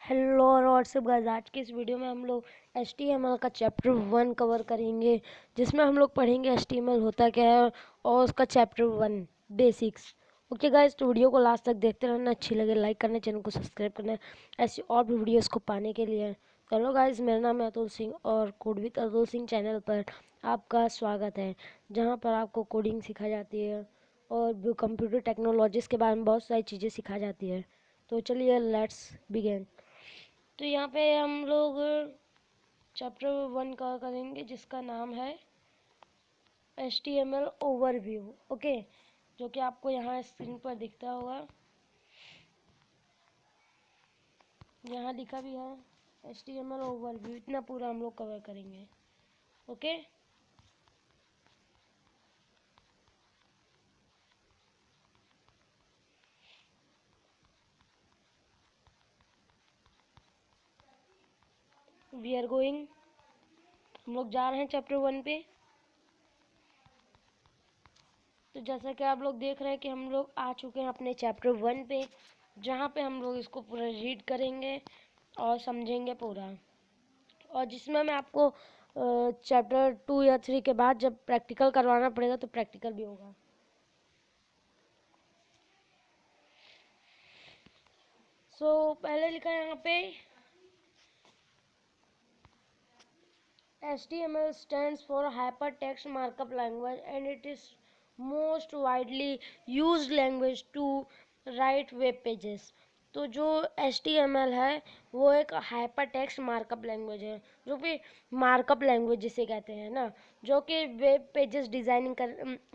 Hello और WhatsApp guys, आज की इस वीडियो में हम लोग HTML का चैप्टर 1 कवर करेंगे, जिसमें हम लोग पढ़ेंगे HTML होता क्या है और उसका चैप्टर 1 बेसिक्स। ओके गाइस, तो वीडियो को लास्ट तक देखते रहना। अच्छी लगे लाइक करना, चैनल को सब्सक्राइब करना ऐसी और भी वीडियोस को पाने के लिए। हेलो गाइस, मेरा नाम है अतुल सिंह और code with Atul Singh channel पर आपका स्वागत है, जहाँ पर आपको कोडिंग सिखाई जाती है और कंप्यूटर टेक्नोलॉजीज के बारे में बहुत सारी चीज़ें सिखाई जाती है। तो चलिए लेट्स बिगिन। तो यहाँ पे हम लोग चैप्टर 1 का करेंगे, जिसका नाम है HTML ओवरव्यू। ओके, जो कि आपको यहाँ स्क्रीन पर दिखता होगा, यहाँ लिखा भी है HTML ओवरव्यू। इतना पूरा हम लोग कवर करेंगे। ओके, वी आर गोइंग, हम लोग जा रहे हैं चैप्टर 1 पे। तो जैसा कि आप लोग देख रहे हैं कि हम लोग आ चुके हैं अपने चैप्टर 1 पे, जहाँ पे हम लोग इसको पूरा रीड करेंगे और समझेंगे पूरा, और जिसमें मैं आपको चैप्टर 2 या 3 के बाद जब प्रैक्टिकल करवाना पड़ेगा तो प्रैक्टिकल भी होगा। पहले लिखा है यहाँ पे HTML stands for Hypertext Markup Language and it is most widely used language to write web pages। तो जो HTML है वो एक हाइपर टेक्स्ट मार्कअप लैंग्वेज है, जो कि मार्कअप लैंग्वेज जिसे कहते हैं ना, जो कि web pages designing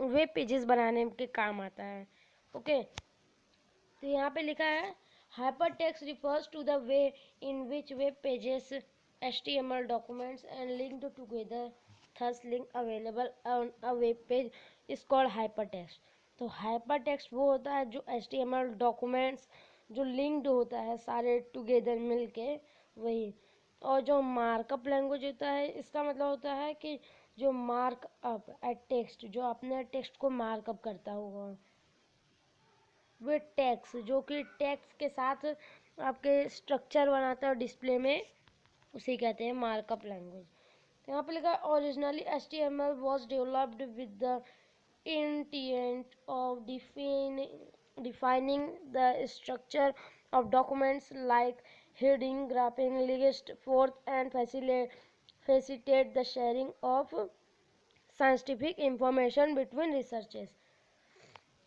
web pages बनाने के काम आता है। ओके, तो यहाँ पे लिखा है hypertext refers to the way in which web pages, HTML documents and linked together, thus link available on a web page is called hypertext। तो hypertext वो होता है जो HTML डॉक्यूमेंट्स जो लिंक्ड होता है सारे टुगेदर मिलके, वही। और जो मार्कअप लैंग्वेज होता है, इसका मतलब होता है कि जो मार्कअप एट टेक्स्ट, जो अपने टेक्स्ट को मार्कअप करता होगा, वे टैग्स जो कि टैग्स के साथ आपके स्ट्रक्चर बनाता है डिस्प्ले में, उसे कहते हैं मार्कअप लैंग्वेज। तो यहाँ पे लिखा है originally HTML was developed with the intent of defining the structure of documents like heading, graphing, list, forth and facilitate the sharing of scientific information between researchers।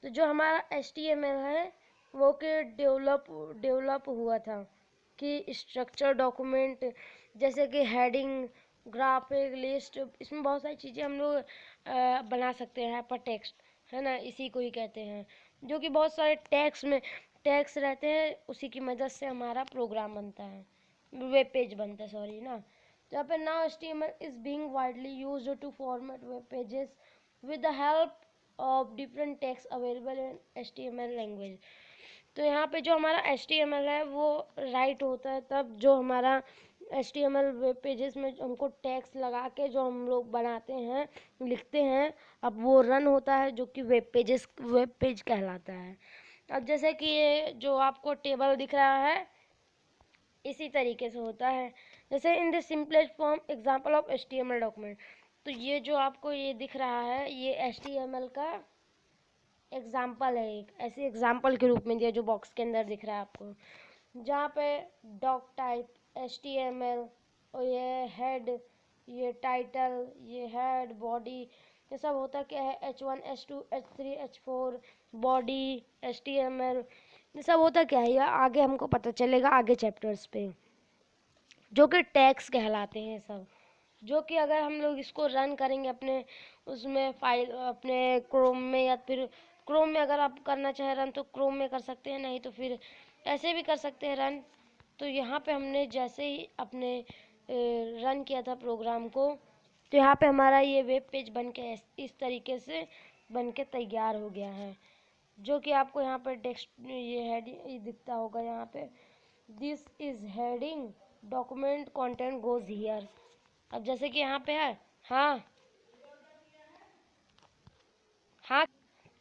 तो जो हमारा HTML है वो के डेवलप हुआ था कि स्ट्रक्चर डॉक्यूमेंट, जैसे कि हेडिंग, ग्राफिक, लिस्ट, इसमें बहुत सारी चीज़ें हम लोग बना सकते हैं। हाइपर टेक्स्ट है ना, इसी को ही कहते हैं, जो कि बहुत सारे टैग्स रहते हैं, उसी की मदद से हमारा प्रोग्राम बनता है, वेब पेज बनता है, सॉरी ना। तो यहाँ पे now HTML is being widely used to format web pages with the help of different text available in HTML language। तो यहाँ पे जो हमारा HTML है वो राइट होता है तब जो हमारा HTML वेब पेजेस में हमको टैग्स लगा के जो हम लोग बनाते हैं, लिखते हैं, अब वो रन होता है, जो कि वेब पेज कहलाता है। अब जैसे कि ये जो आपको टेबल दिख रहा है, इसी तरीके से होता है, जैसे in the simplest form example of HTML document. तो ये जो आपको ये दिख रहा है, ये HTML का एग्जाम्पल है, एक ऐसे एग्जाम्पल के रूप में दिया जो बॉक्स के अंदर दिख रहा है आपको, जहाँ पे डॉक टाइप HTML, और ये हेड, ये टाइटल, ये हेड, बॉडी, ये सब होता क्या है, H1 H2 H3 H4 body HTML, ये सब होता क्या है, ये आगे हमको पता चलेगा आगे चैप्टर्स पे, जो कि टैग्स कहलाते हैं सब, जो कि अगर हम लोग इसको रन करेंगे अपने उसमें फाइल, अपने क्रोम में, या फिर क्रोम में अगर आप करना चाहें रन तो क्रोम में कर सकते हैं, नहीं तो फिर ऐसे भी कर सकते हैं रन। तो यहाँ पे हमने जैसे ही अपने रन किया था प्रोग्राम को, तो यहाँ पे हमारा ये वेब पेज बन के इस तरीके से बन के तैयार हो गया है, जो कि आपको यहाँ पे टेक्स्ट ये हेडिंग दिखता होगा यहाँ पे, this is heading document content goes here. अब जैसे कि यहाँ पे है, हाँ हाँ,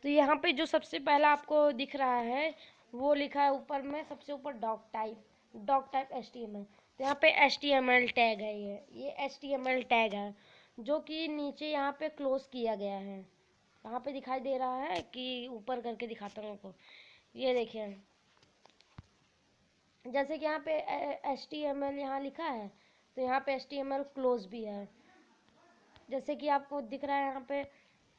तो यहाँ पे जो सबसे पहला आपको दिख रहा है वो लिखा है ऊपर में, सबसे ऊपर doctype, doctype HTML। तो यहाँ पे HTML टैग है, ये HTML टैग है जो कि नीचे यहाँ पे क्लोज किया गया है। यहाँ पे दिखाई दे रहा है कि ऊपर करके दिखाता हूँ आपको, ये देखिए जैसे कि यहाँ पे HTML यहाँ लिखा है, तो यहाँ पे HTML क्लोज भी है। जैसे कि आपको दिख रहा है यहाँ पे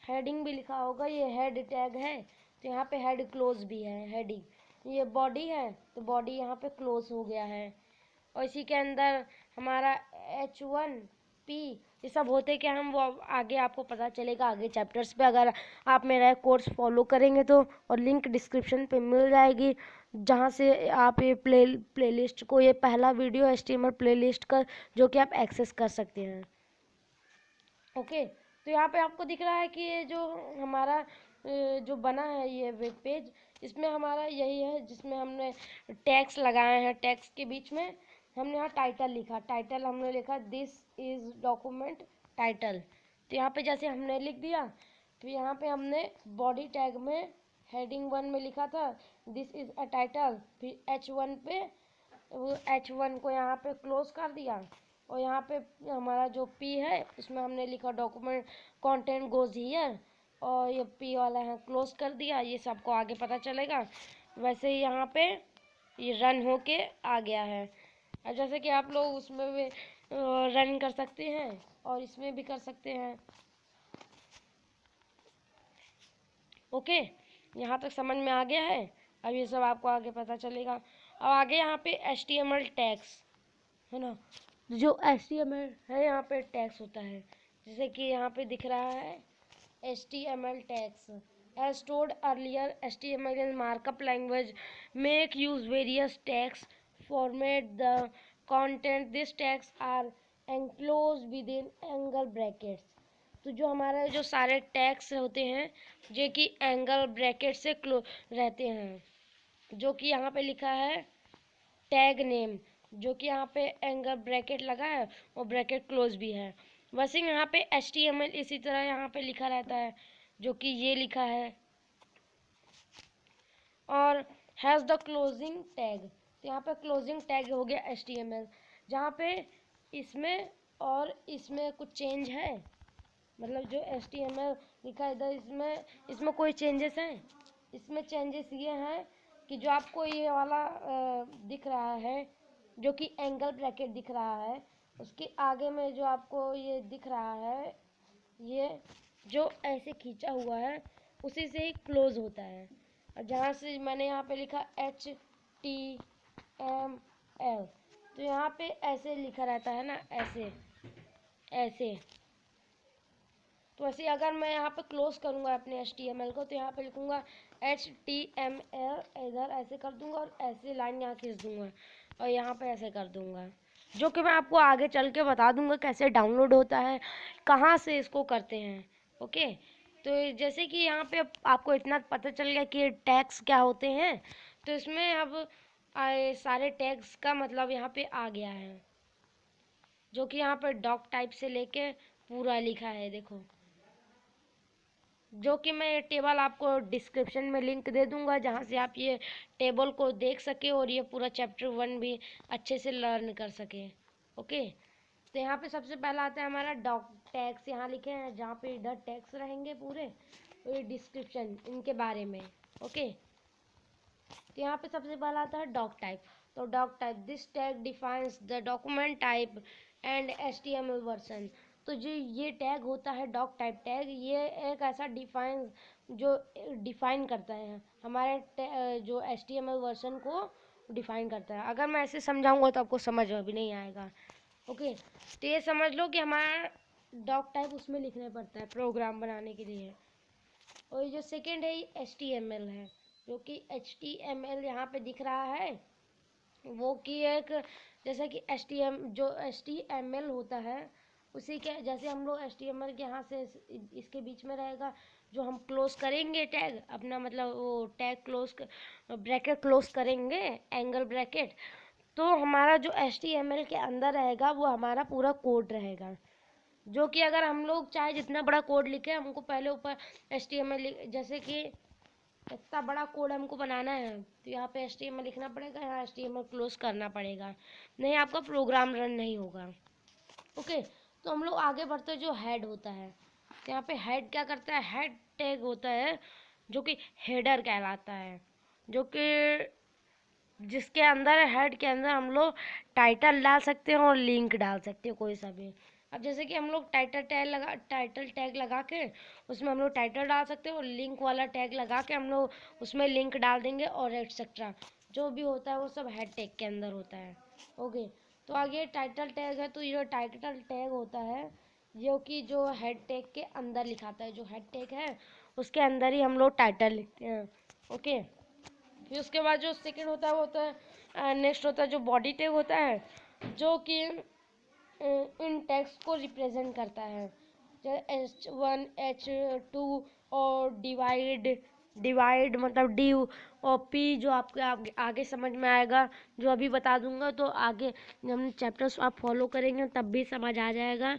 हेडिंग भी लिखा होगा, ये हेड टैग है, तो यहाँ पे हेड क्लोज भी है हेडिंग। ये बॉडी है, तो बॉडी यहाँ पे क्लोज हो गया है। और इसी के अंदर हमारा H1P ये सब होते क्या हम वो आगे आपको पता चलेगा आगे चैप्टर्स पे, अगर आप मेरा कोर्स फॉलो करेंगे तो। और लिंक डिस्क्रिप्शन पे मिल जाएगी, जहाँ से आप ये प्लेलिस्ट को, ये पहला वीडियो HTML प्लेलिस्ट का जो कि आप एक्सेस कर सकते हैं। ओके, तो यहाँ पे आपको दिख रहा है कि ये जो हमारा जो बना है ये वेब पेज, इसमें हमारा यही है जिसमें हमने टैग्स लगाए हैं। टैग्स के बीच में हमने यहाँ टाइटल लिखा, टाइटल हमने लिखा दिस इज डॉक्यूमेंट टाइटल। तो यहाँ पे जैसे हमने लिख दिया, तो यहाँ पे हमने बॉडी टैग में हेडिंग 1 में लिखा था दिस इज अ टाइटल, फिर H1 पे वो H1 को यहाँ पे क्लोज कर दिया। और यहाँ पे हमारा जो P है उसमें हमने लिखा डॉक्यूमेंट कंटेंट गोज हियर, और ये P वाला है क्लोज कर दिया। ये सबको आगे पता चलेगा। वैसे ही यहाँ पे ये रन होके आ गया है। और जैसे कि आप लोग उसमें भी रन कर सकते हैं और इसमें भी कर सकते हैं। ओके, यहाँ तक समझ में आ गया है। अब ये सब आपको आगे पता चलेगा। अब आगे यहाँ पे HTML टैग्स है ना, जो HTML है यहाँ पे टैग्स होता है, जैसे कि यहाँ पे दिख रहा है HTML tags. As told earlier, HTML is markup language make use various tags format the content. These tags are enclosed within angle brackets. तो जो हमारा जो सारे टैग्स होते हैं जो कि एंगल ब्रैकेट से रहते हैं, जो कि यहाँ पे लिखा है टैग नेम, जो कि यहाँ पे एंगल ब्रैकेट लगा है और ब्रैकेट क्लोज भी है। वैसे यहाँ पे HTML इसी तरह यहाँ पे लिखा रहता है, जो कि ये लिखा है, और हैज़ द क्लोजिंग टैग। तो यहाँ पे क्लोजिंग टैग हो गया HTML, जहाँ पे इसमें और इसमें कुछ चेंज है, मतलब जो HTML लिखा है इधर इसमें कोई चेंजेस हैं। इसमें चेंजेस ये हैं कि जो आपको ये वाला दिख रहा है जो कि एंगल ब्रैकेट दिख रहा है, उसके आगे में जो आपको ये दिख रहा है, ये जो ऐसे खींचा हुआ है उसी से ही क्लोज होता है। और जहाँ से मैंने यहाँ पे लिखा HTML, तो यहाँ पे ऐसे लिखा रहता है ना, ऐसे ऐसे। तो ऐसे अगर मैं यहाँ पे क्लोज करूँगा अपने HTML को, तो यहाँ पे लिखूँगा HTML, इधर ऐसे कर दूँगा और ऐसे लाइन यहाँ खींच दूँगा और यहाँ पे ऐसे कर दूँगा, जो कि मैं आपको आगे चल के बता दूँगा कैसे डाउनलोड होता है, कहाँ से इसको करते हैं। ओके, तो जैसे कि यहाँ पे आपको इतना पता चल गया कि टैग्स क्या होते हैं, तो इसमें अब सारे टैग्स का मतलब यहाँ पे आ गया है, जो कि यहाँ पर डॉक टाइप से लेके पूरा लिखा है, देखो, जो कि मैं टेबल आपको डिस्क्रिप्शन में लिंक दे दूंगा, जहाँ से आप ये टेबल को देख सके और ये पूरा चैप्टर 1 भी अच्छे से लर्न कर सके। ओके, तो यहाँ पे सबसे पहला आता है हमारा डॉक टैग्स, यहाँ लिखे हैं, जहाँ पे इधर टैग्स रहेंगे पूरे और ये डिस्क्रिप्शन इनके बारे में। ओके, तो यहाँ पे सबसे पहला आता है डॉक टाइप। तो doctype, this tag defines the document type and HTML version. तो जो ये टैग होता है डॉक टाइप टैग, ये एक ऐसा जो डिफाइन करता है हमारे जो HTML वर्जन को डिफाइन करता है। अगर मैं ऐसे समझाऊंगा तो आपको समझ में भी नहीं आएगा। ओके, तो ये समझ लो कि हमारा डॉक टाइप उसमें लिखना पड़ता है प्रोग्राम बनाने के लिए। और ये जो सेकेंड है ये HTML है, जो कि HTML यहाँ पे दिख रहा है, वो कि एक जैसा कि जो HTML होता है उसी के जैसे हम लोग HTML के यहाँ से इसके बीच में रहेगा, जो हम क्लोज करेंगे टैग अपना, मतलब वो टैग क्लोज ब्रैकेट क्लोज करेंगे एंगल ब्रैकेट, तो हमारा जो HTML के अंदर रहेगा वो हमारा पूरा कोड रहेगा, जो कि अगर हम लोग चाहे जितना बड़ा कोड लिखे, हमको पहले ऊपर HTML जैसे कि इतना बड़ा कोड हमको बनाना है तो यहाँ पे HTML लिखना पड़ेगा, यहाँ HTML क्लोज करना पड़ेगा, नहीं आपका प्रोग्राम रन नहीं होगा। ओके, तो हम लोग आगे बढ़ते हैं। जो हेड होता है, तो यहाँ पे हेड क्या करता है, हेड टैग होता है जो कि हेडर कहलाता है, जो कि जिसके अंदर, हेड के अंदर हम लोग टाइटल डाल सकते हैं और लिंक डाल सकते हैं कोई सा भी। अब जैसे कि हम लोग टाइटल टैग लगा के उसमें हम लोग टाइटल डाल सकते हैं, और लिंक वाला टैग लगा के हम लोग उसमें लिंक डाल देंगे, और एक्सेट्रा जो भी होता है वो सब हेड टैग के अंदर होता है। ओके, तो आगे टाइटल टैग है, तो ये टाइटल टैग होता है जो कि जो हेड टैग के अंदर लिखाता है, जो हेड टैग है उसके अंदर ही हम लोग टाइटल लिखते हैं। ओके, फिर उसके बाद जो सेकंड होता है वो होता है, नेक्स्ट होता है जो बॉडी टैग होता है, जो कि इन टेक्स्ट को रिप्रेजेंट करता है, जैसे H1 H2 और डिवाइड मतलब डिव, और P जो आपके आगे समझ में आएगा, जो अभी बता दूंगा, तो आगे जब हम चैप्टर्स आप फॉलो करेंगे तब भी समझ आ जाएगा।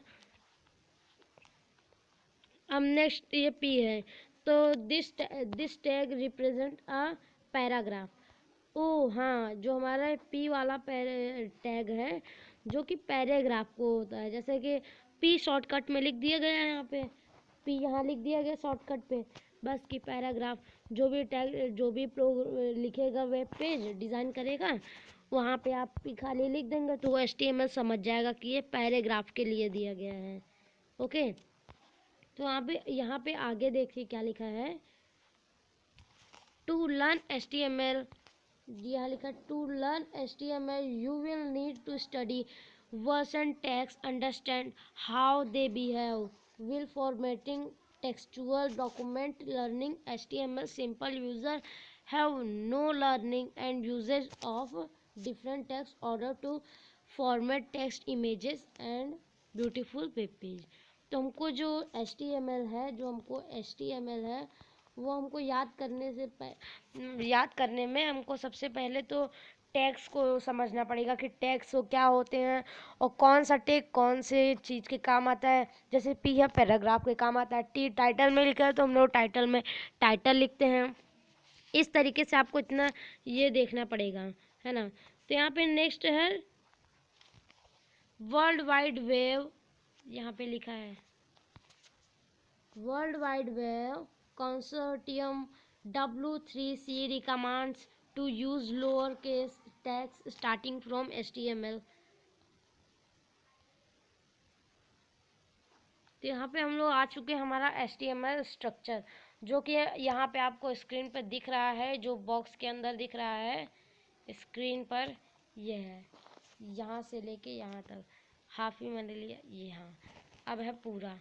अब नेक्स्ट ये P है, तो this tag represent a paragraph. ओ हाँ, जो हमारा पी वाला टैग है जो कि पैराग्राफ को होता है, जैसे कि पी शॉर्टकट में लिख दिया गया है, यहाँ पे पी यहाँ लिख दिया गया शॉर्टकट पे, बस कि पैराग्राफ जो भी टैग जो भी लिखेगा, वेब पेज डिज़ाइन करेगा, वहाँ पे आप पी खाली लिख देंगे तो वो HTML समझ जाएगा कि ये पैराग्राफ के लिए दिया गया है। ओके, तो यहाँ पे आगे देखिए क्या लिखा है, टू लर्न HTML, यहाँ लिखा to learn HTML you will need to study version text, understand how they behave, will formatting textual document, learning HTML simple user have no learning and usage of different text order to format text images and beautiful web page. तो हमको जो HTML है, वो हमको याद करने में हमको सबसे पहले तो टैग्स को समझना पड़ेगा कि टैग्स वो क्या होते हैं, और कौन सा टैग कौन से चीज़ के काम आता है। जैसे पी है पैराग्राफ के काम आता है, टी टाइटल में लिखा है तो हम लोग टाइटल में टाइटल लिखते हैं। इस तरीके से आपको इतना ये देखना पड़ेगा, है ना। तो यहाँ पे नेक्स्ट है वर्ल्ड वाइड वेब, यहाँ पे लिखा है world wide web consortium W3C recommends to use lowercase text starting from HTML। तो यहाँ पे हम लोग आ चुके हैं हमारा HTML स्ट्रक्चर, जो कि यहाँ पे आपको स्क्रीन पर दिख रहा है, जो बॉक्स के अंदर दिख रहा है स्क्रीन पर, ये है यहाँ से लेके यहाँ तक, हाफ ही मैंने लिया, ये हाँ अब है पूरा,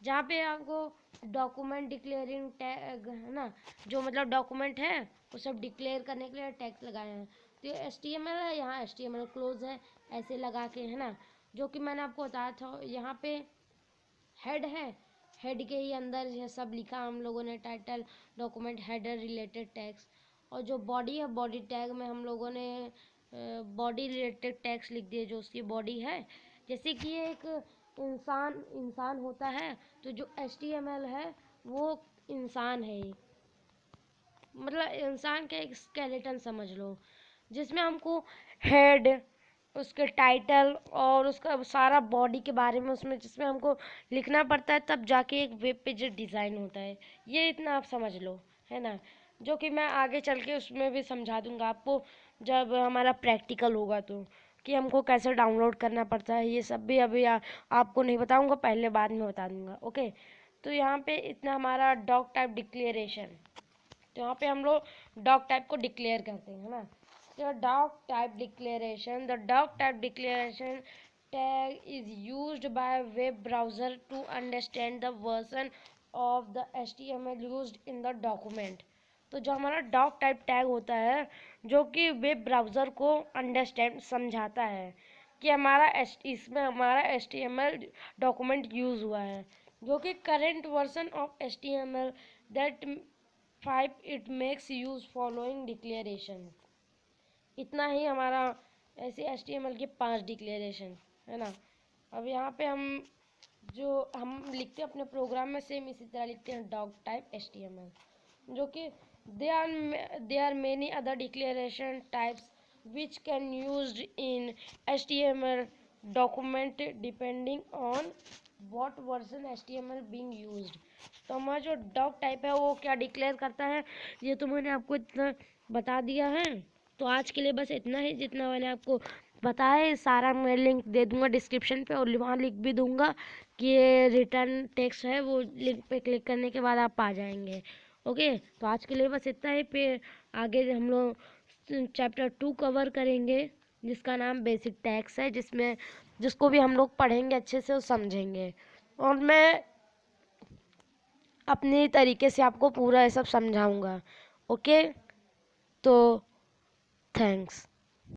जहाँ पे आपको डॉक्यूमेंट डिक्लेयरिंग टैग है ना, जो मतलब डॉक्यूमेंट है वो सब डिक्लेयर करने के लिए टैग लगाए हैं। तो ये HTML है, यहाँ HTML क्लोज है, ऐसे लगा के, है ना, जो कि मैंने आपको बताया था। यहाँ पे हेड है, हेड के ही अंदर ये सब लिखा हम लोगों ने, title document header related tags, और जो बॉडी है, बॉडी टैग में हम लोगों ने बॉडी रिलेटेड टैग्स लिख दिए, जो उसकी बॉडी है। जैसे कि ये एक इंसान होता है, तो जो HTML है वो इंसान है, मतलब इंसान का एक स्केलेटन समझ लो, जिसमें हमको हेड, उसके टाइटल और उसका सारा बॉडी के बारे में उसमें जिसमें हमको लिखना पड़ता है, तब जाके एक वेब पेज डिज़ाइन होता है। ये इतना आप समझ लो, है ना, जो कि मैं आगे चल के उसमें भी समझा दूंगा आपको जब हमारा प्रैक्टिकल होगा, तो कि हमको कैसे डाउनलोड करना पड़ता है, ये सब भी अभी आपको नहीं बताऊंगा, पहले बाद में बता दूंगा। ओके, तो यहाँ पे इतना हमारा डॉक टाइप डिक्लेरेशन, तो यहाँ पे हम लोग डॉक टाइप को डिक्लेयर करते हैं, है ना। तो doctype declaration, the doctype declaration tag is used by web browser to understand the version of the HTML used in the document. तो जो हमारा डॉक टाइप टैग होता है, जो कि वेब ब्राउज़र को अंडरस्टैंड समझाता है कि इसमें हमारा HTML डॉक्यूमेंट यूज़ हुआ है, जो कि current version of HTML that 5 it makes use following declaration. इतना ही हमारा ऐसे HTML के 5 डिक्लेरेशन, है ना। अब यहाँ पे हम लिखते हैं अपने प्रोग्राम में, सेम इसी तरह लिखते हैं डॉक टाइप HTML, जो कि There are many other declaration types which can used in HTML document depending on what version HTML being used। तो हमारा जो डॉक टाइप है वो क्या डिक्लेयर करता है, ये तो मैंने आपको इतना बता दिया है। तो आज के लिए बस इतना ही, जितना मैंने आपको बताया है सारा मैं लिंक दे दूंगा डिस्क्रिप्शन पे, और वहाँ लिख भी दूंगा कि ये रिटर्न टेक्स्ट है, वो लिंक पे क्लिक करने के बाद आप आ जाएंगे। ओके, तो आज के लिए बस इतना ही। फिर आगे हम लोग चैप्टर 2 कवर करेंगे जिसका नाम बेसिक टैक्स है, जिसको भी हम लोग पढ़ेंगे अच्छे से और समझेंगे, और मैं अपने तरीके से आपको पूरा ये सब समझाऊंगा। ओके, तो थैंक्स।